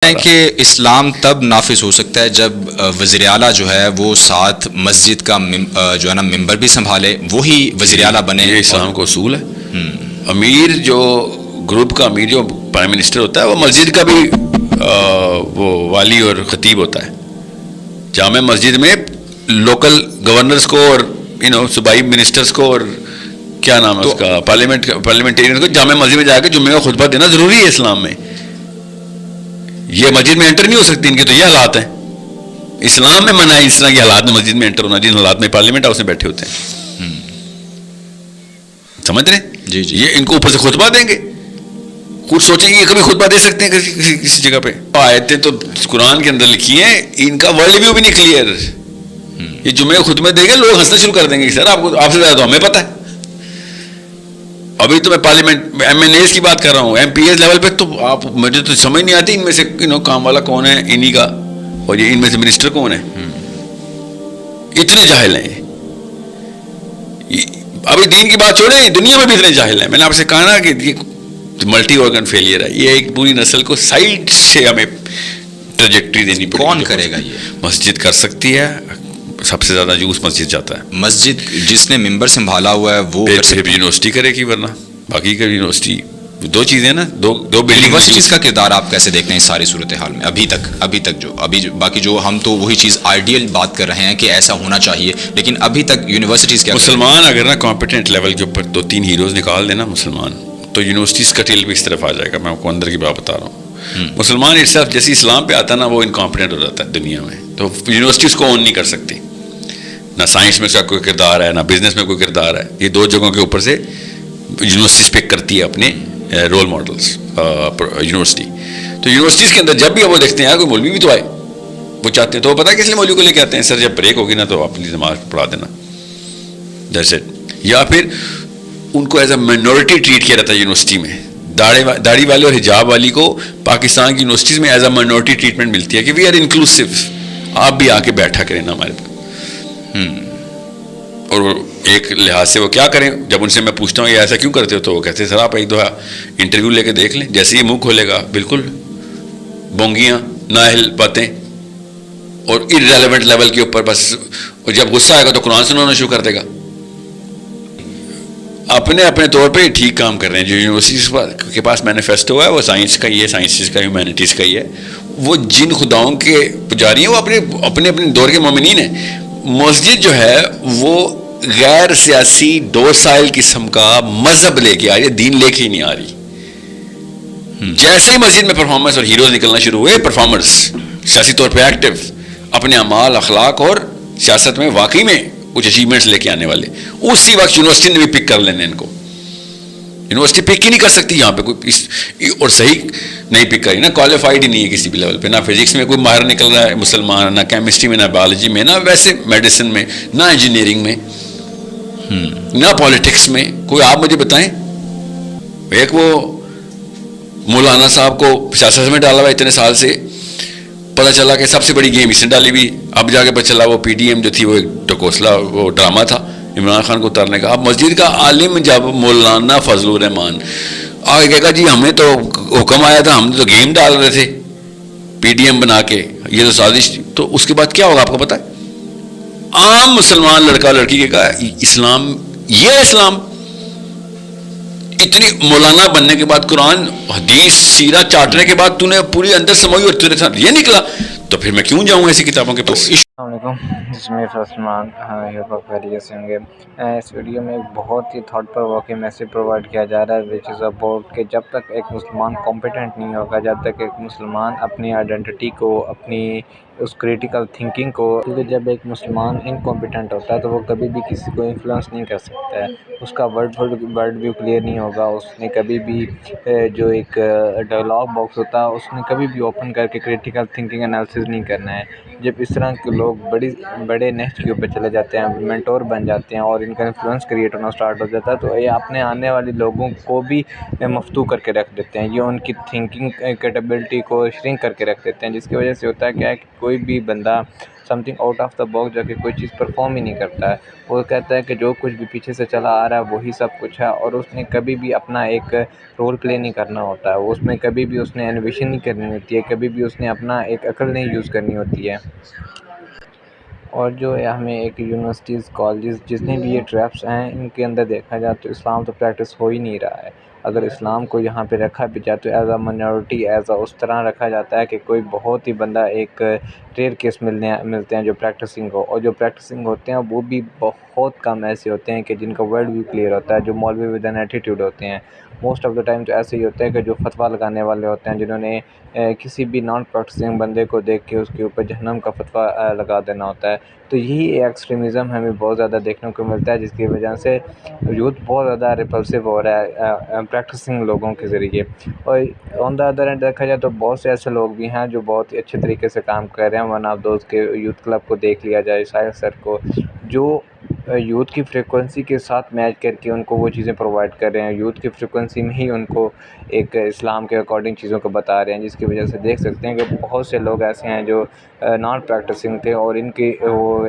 ہیں کہ اسلام تب نافذ ہو سکتا ہے جب وزیر اعلیٰ جو ہے وہ ساتھ مسجد کا جو ہے نا ممبر بھی سنبھالے، وہی وزیر اعلیٰ بنے. یہ اسلام کا اصول ہے. امیر جو گروپ کا امیر جو پرائم منسٹر ہوتا ہے وہ مسجد کا بھی وہ والی اور خطیب ہوتا ہے. جامع مسجد میں لوکل گورنرز کو اور صوبائی منسٹرز کو اور کیا نام ہے اس کا پارلیمنٹیرین کو جامع مسجد میں جا کے جمعے کا خطبہ دینا ضروری ہے اسلام میں. یہ مسجد میں انٹر نہیں ہو سکتی ان کے، تو یہ حالات ہیں. اسلام میں منع ہے اس طرح کے حالات میں مسجد میں انٹر ہونا، جن حالات میں پارلیمنٹ ہاؤس میں بیٹھے ہوتے ہیں. سمجھ رہے ہیں؟ جی جی. یہ ان کو اوپر سے خطبہ دیں گے، کچھ سوچیں گے یہ کبھی خطبہ دے سکتے ہیں کسی جگہ پہ. آیتیں تو قرآن کے اندر لکھی ہیں، ان کا ورلڈ ویو بھی نہیں کلیئر. یہ جمعے کو خطبہ دیں گے، لوگ ہنسنا شروع کر دیں گے. سر آپ سے زیادہ تو ہمیں پتہ ہے. ابھی تو میں پارلیمنٹ ایم این ایز کی بات کر رہا ہوں، ایم پی ایز لیول پہ تو آپ مجھے تو سمجھ نہیں آتی ان میں سے کام والا کون ہے انہی کا، اور یہ ان میں سے منسٹر کون ہے. اتنے جاہل ہیں. ابھی دین کی بات چھوڑیں، دنیا میں بھی اتنے جاہل ہیں. میں نے آپ سے کہا نا کہ یہ ملٹی آرگن فیلئر ہے. یہ ایک پوری نسل کو سائڈ سے ہمیں ٹریجیکٹری دینی پڑے. کون کرے گا یہ؟ مسجد کر سکتی ہے. سب سے زیادہ جوس مسجد جاتا ہے. مسجد جس نے ممبر سنبھالا ہوا ہے وہ پھر یونیورسٹی کرے گی، ورنہ باقی کا یونیورسٹی دو چیزیں نا، دو یونیورسٹیز کا کردار آپ کیسے دیکھتے ہیں اس ساری صورتحال میں؟ ابھی تک باقی جو ہم تو وہی چیز آئیڈیل بات کر رہے ہیں کہ ایسا ہونا چاہیے، لیکن ابھی تک یونیورسٹیز کیا؟ مسلمان اگر نا کمپیٹنٹ لیول کے اوپر 2-3 ہیروز نکال دینا مسلمان، تو یونیورسٹیز کا ٹیل بھی اس طرف آ جائے گا. میں آپ کو اندر کی بات بتا رہا ہوں. مسلمان اٹسیلف جیسے اسلام پہ آتا ہے نا، وہ انکمپیٹنٹ ہو جاتا ہے دنیا میں. تو یونیورسٹیز کو اون نہیں کر سکتی. نہ سائنس میں اس کا کوئی کردار ہے، نہ بزنس میں کوئی کردار ہے. یہ دو جگہوں کے اوپر سے یونیورسٹیز پک کرتی ہے اپنے رول ماڈلس یونیورسٹی. تو یونیورسٹیز کے اندر جب بھی وہ دیکھتے ہیں کوئی مولوی بھی تو آئے، وہ چاہتے ہیں تو وہ پتہ ہے کس لیے مولوی کو لے کے آتے ہیں؟ سر جب بریک ہوگی نا تو اپنی نماز پڑھا دینا، دیٹس اٹ. یا پھر ان کو ایز اے مائنورٹی ٹریٹ کیا جاتا ہے یونیورسٹی میں. داڑھی والے اور حجاب والی کو پاکستان کی یونیورسٹیز میں ایز اے مائنورٹی ٹریٹمنٹ ملتی ہے کہ وی آر انکلوسیو، آپ بھی آ کے بیٹھا کریں نا ہمارے پاس. اور ایک لحاظ سے وہ کیا کریں، جب ان سے میں پوچھتا ہوں یہ ایسا کیوں کرتے ہو، تو وہ کہتے ہیں سر آپ ایک دو انٹرویو لے کے دیکھ لیں. جیسے ہی منہ کھولے گا بالکل بونگیاں نااہل باتیں اور ارریلیونٹ لیول کے اوپر بس. اور جب غصہ آئے گا تو قرآن سنانا شروع کر دے گا. اپنے طور پہ ٹھیک کام کر رہے ہیں. جو یونیورسٹیز کے پاس مینیفیسٹو ہے وہ سائنس کا ہی ہے، سائنسز کا، ہیومینٹیز کا ہی ہے. وہ جن خداؤں کے پجاری ہیں وہ اپنے دور کے مومنین ہیں. مسجد جو ہے وہ غیر سیاسی دو سائل قسم کا مذہب لے کے آ رہی ہے، دین لے کے ہی نہیں آ رہی. جیسے ہی مسجد میں پرفارمنس اور ہیروز نکلنا شروع ہوئے، پرفارمرز سیاسی طور پہ ایکٹیو، اپنے اعمال اخلاق اور سیاست میں واقعی میں کچھ اچیومنٹس لے کے آنے والے، اسی وقت یونیورسٹی نے بھی پک کر لینا ان کو. یونیورسٹی پک ہی نہیں کر سکتی یہاں پہ کوئی، اور صحیح نہیں پک کری نا، کوالیفائڈ ہی نہیں ہے کسی بھی لیول پہ. نہ فزکس میں کوئی ماہر نکل رہا ہے مسلمان، نہ کیمسٹری میں، نہ بایولوجی میں، نہ ویسے میڈیسن میں، نہ انجینئرنگ میں، نہ پالیٹکس میں. کوئی آپ مجھے بتائیں. ایک وہ مولانا صاحب کو سیاست میں ڈالا ہوا اتنے سال سے، پتہ چلا کہ سب سے بڑی گیم اس نے ڈالی ہوئی. اب جا کے پتہ چلا وہ پی ڈی ایم جو تھی وہ ایک ٹکوسلا وہ ڈرامہ تھا عمران خان کو اتارنے کا. اب مسجد کا عالم جب مولانا فضل الرحمان آگے کہے گا جی ہمیں تو حکم آیا تھا، ہم نے تو گیم ڈال رہے تھے پی ڈی ایم بنا کے، یہ تو سازش تھی، تو اس کے بعد کیا ہوگا آپ کو پتہ ہے؟ عام مسلمان لڑکا لڑکی کے کہا اسلام یہ اسلام. اتنی مولانا بننے کے بعد، قرآن حدیث سیرت چاٹنے کے بعد تو نے پوری اندر سمجھی اور تیرے ساتھ یہ نکلا، تو پھر میں کیوں جاؤں ایسی کتابوں کے پاس. السلام علیکم، اسمِ فرسمان. یہ خیریت سے ہوں گے. اس ویڈیو میں ایک بہت ہی تھاٹ پر واقعی میسیج پرووائڈ کیا جا رہا ہے وچ از اباؤٹ کہ جب تک ایک مسلمان کمپیٹنٹ نہیں ہوگا، جب تک ایک مسلمان اپنی آئیڈینٹی کو، اپنی اس کریٹیکل تھنکنگ کو، کیونکہ جب ایک مسلمان انکمپیٹنٹ ہوتا ہے تو وہ کبھی بھی کسی کو انفلوئنس نہیں کر سکتا ہے. اس کا ورڈ ویو کلیئر نہیں ہوگا. اس نے کبھی بھی جو ایک ڈائلاگ باکس ہوتا ہے اس نے کبھی بھی اوپن کر کے کریٹیکل تھنکنگ انالیسز نہیں کرنا ہے. جب اس طرح کے لوگ بڑے نیکسٹ کے اوپر چلے جاتے ہیں، مینٹور بن جاتے ہیں اور ان کا انفلوئنس کریٹ ہونا اسٹارٹ ہو جاتا ہے، تو یہ اپنے آنے والے لوگوں کو بھی مفتو کر کے رکھ دیتے ہیں. یہ ان کی تھنکنگ کیپیبلٹی کو شرنک کر کے رکھ دیتے ہیں، جس کی وجہ سے ہوتا ہے کیا ہے کہ کوئی بھی بندہ some thing out of the box جا کے کوئی چیز پرفارم ہی نہیں کرتا ہے. وہ کہتا ہے کہ جو کچھ بھی پیچھے سے چلا آ رہا ہے وہی سب کچھ ہے، اور اس نے کبھی بھی اپنا ایک رول پلے نہیں کرنا ہوتا ہے. اس میں کبھی بھی اس نے انویشن نہیں کرنی ہوتی ہے، کبھی بھی اس نے اپنا ایک عقل نہیں یوز کرنی ہوتی ہے. اور جو ہے ہمیں ایک یونیورسٹیز کالجز جتنے بھی یہ ٹریپس ہیں ان کے اندر دیکھا جائے تو اسلام تو پریکٹس ہو ہی نہیں رہا ہے. اگر اسلام کو یہاں پہ رکھا بھی جائے تو as a minority, as a اس طرح رکھا جاتا ہے کہ کوئی بہت ہی بندہ ایک ریئر کیس ملتے ہیں جو پریکٹسنگ ہو، اور جو پریکٹسنگ ہوتے ہیں وہ بھی بہت کم ایسے ہوتے ہیں کہ جن کا ورڈ بھی کلیئر ہوتا ہے، جو مولوی ود این ایٹیٹیوڈ ہوتے ہیں. موسٹ آف دا ٹائم تو ایسے ہی ہوتے ہیں کہ جو فتویٰ لگانے والے ہوتے ہیں، جنہوں نے کسی بھی نان پریکٹسنگ بندے کو دیکھ کے اس کے اوپر جہنم کا فتویٰ لگا دینا ہوتا ہے. تو یہی ایکسٹریمزم ہمیں بہت زیادہ دیکھنے کو ملتا ہے، جس کی وجہ سے یوتھ بہت زیادہ ریپلسو ہو رہا ہے پریکٹسنگ لوگوں کے ذریعے. اور آن دا ادر ہینڈ دیکھا جائے تو بہت سے ایسے لوگ بھی ہیں جو بہت ہی اچھے طریقے سے کام کر رہے ہیں. ون آف دوز کے یوتھ کلب کو دیکھ لیا جائے، شاہد سر کو، جو یوتھ کی فریکوینسی کے ساتھ میچ کر کے ان کو وہ چیزیں پرووائڈ کر رہے ہیں، یوتھ کی فریکوینسی میں ہی ان کو ایک اسلام کے اکارڈنگ چیزوں کو بتا رہے ہیں، جس کی وجہ سے دیکھ سکتے ہیں کہ بہت سے لوگ ایسے ہیں جو نان پریکٹسنگ تھے اور ان کی وہ